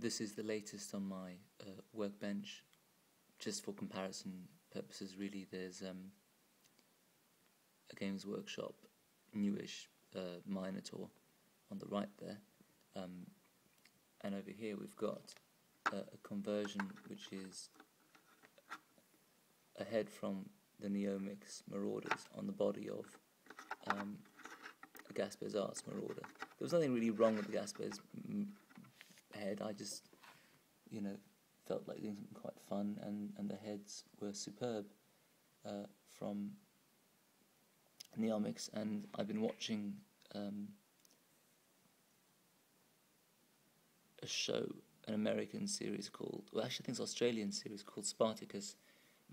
This is the latest on my workbench. Just for comparison purposes, really, there's a Games Workshop newish Minotaur on the right there, and over here we've got a conversion which is a head from the Neomix Marauders on the body of a Gaspez Arts Marauder. There was nothing really wrong with the Gaspez head. I just, felt like doing something quite fun, and the heads were superb from Neomix. And I've been watching a show, an American series called, well, actually I think it's an Australian series called Spartacus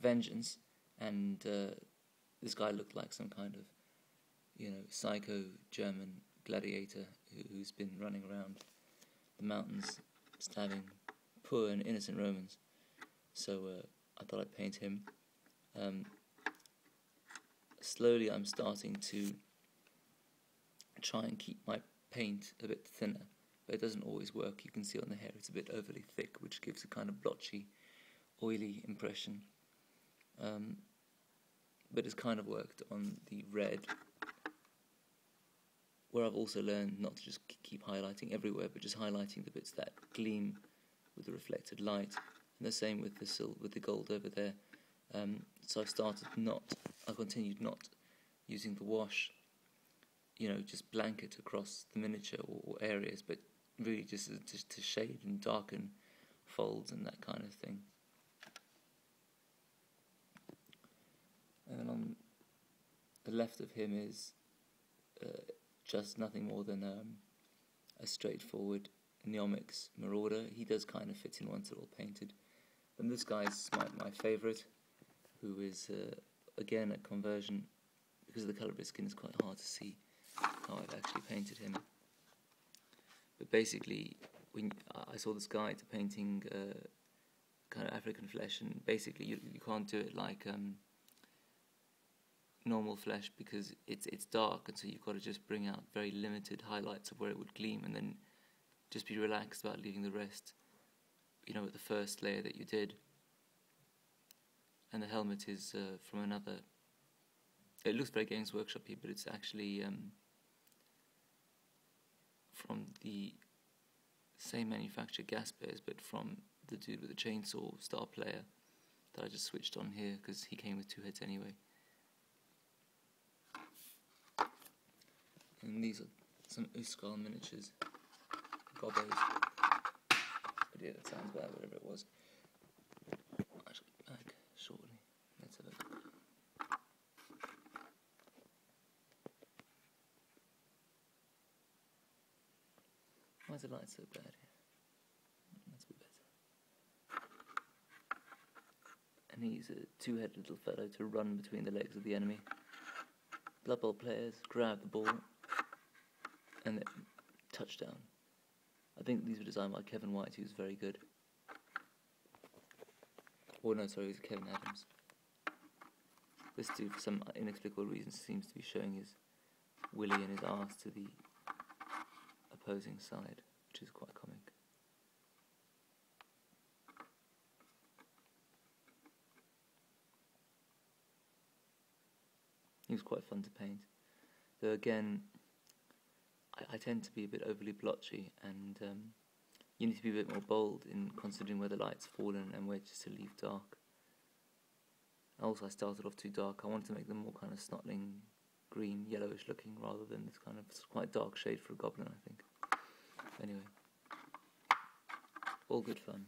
Vengeance, and this guy looked like some kind of, psycho German gladiator who's been running around the mountains stabbing poor and innocent Romans. So I thought I'd paint him. Slowly I'm starting to try and keep my paint a bit thinner, but it doesn't always work. You can see on the hair it's a bit overly thick, which gives a kind of blotchy, oily impression. But it's kind of worked on the red, where I've also learned not to just keep highlighting everywhere, but just highlighting the bits that gleam with the reflected light, and the same with the gold over there. So I continued not using the wash, just blanket across the miniature or areas, but really just to shade and darken folds and that kind of thing. And then on the left of him is just nothing more than a straightforward Neomix Marauder. He does kind of fit in once they're all painted. And this guy's my favourite, who is again a conversion. Because of the colour of his skin, it's quite hard to see how I've actually painted him. But basically, when I saw this guide to painting kind of African flesh, and basically you can't do it like normal flesh, because it's dark, and so you've got to just bring out very limited highlights of where it would gleam, and then just be relaxed about leaving the rest, with the first layer that you did. And the helmet is from another. It looks very Games Workshop-y, but it's actually from the same manufacturer, Gaspez, but from the dude with the chainsaw star player that I just switched on here, because he came with 2 heads anyway. And these are some Uscarl miniatures, Gaspez. But yeah, that sounds bad, whatever it was. I shall be back shortly. Let's have a look. Why is the light so bad here? That's a bit better. And he's a 2-headed little fellow to run between the legs of the enemy. Bloodbowl players grab the ball and then touchdown. I think these were designed by Kevin White, who's very good. Oh no, sorry, it was Kevin Adams. This dude, for some inexplicable reason, seems to be showing his willy and his arse to the opposing side, which is quite comic. He was quite fun to paint, though again I tend to be a bit overly blotchy, and you need to be a bit more bold in considering where the light's fallen and where just to leave dark. Also, I started off too dark. I wanted to make them more kind of snotling green, yellowish looking, rather than this kind of quite dark shade for a goblin, I think. Anyway, all good fun.